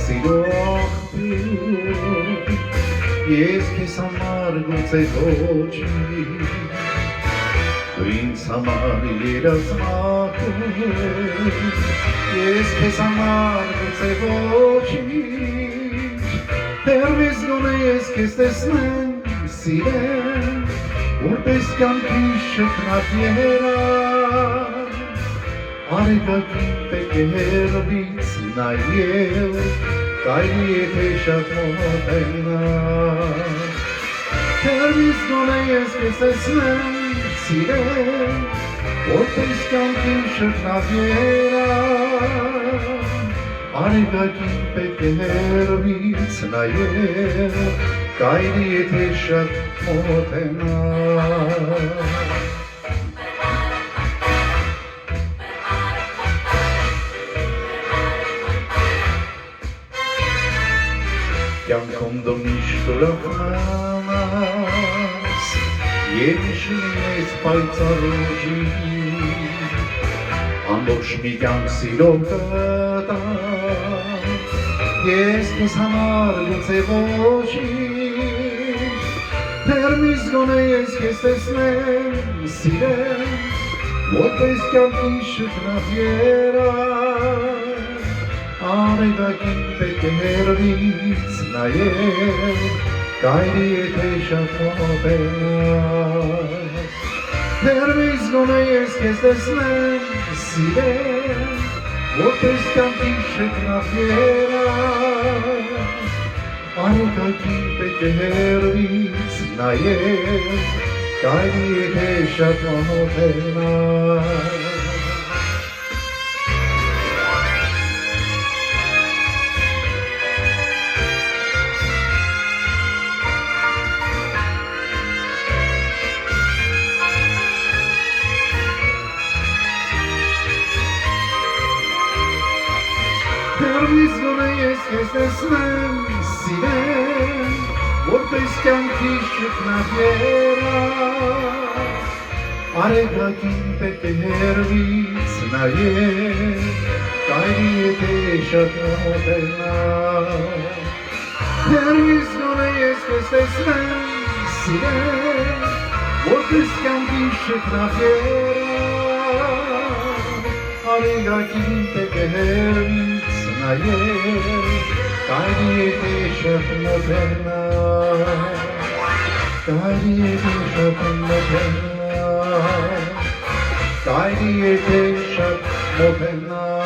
սիրո աղբյուր, ես քեզ համար գուցե ոչինչ, դու ինձ համար երազանքով, ես քեզ համար գուցե ոչինչ, հեռվից գոնե ես քեզ տեսնեմ, սիրեմ, որպես կյանքի շքնած երազ, արեգակին պետք է հեռվից նայել, կարելի եթե շատ մոտենալ, հեռվից գոնե ես քեզ տեսնեմ, սիրեմ, որպես կյանքի շքնած երազ, արեգակին պետք է հեռվից նայել, կարելի եթե շատ մոտենալ։ Կյանքում դու միշտ ուրախանաս, և իշխին ես պայծառ ուժին, ամբողջ մի կյանք սիրով կտամ, ես քեզ համար գուցե ոչինչ, հեռվից գոնե ես քեզ տեսնեմ, սիրեմ, որպես կյանքի շքնած երազ, արեգակին պետք է հեռվից նայել, կարելի եթե շատ մոտենալ, հեռվից գոնե ես քեզ տեսնեմ, սիրեմ, որպես կյանքի շքնած երազ, արեգակին պետք է հեռվից նայել, կարելի եթե շատ մոտենալ։ Հեռվից գոնե ես քեզ տեսնեմ, սիրեմ, որպես կյանքի շքնած երազ, արեգակին պետք է հեռվից նայել, կարելի եթե շատ մոտենալ, հեռվից գոնե ես քեզ տեսնեմ, սիրեմ, որպես կյանքի շքնած երազ, արեգակին պետք է հեռվից նայել, կարելի եթե շատ մոտենալ, կարելի եթե շատ մոտենալ, կարելի եթե շատ մոտենալ։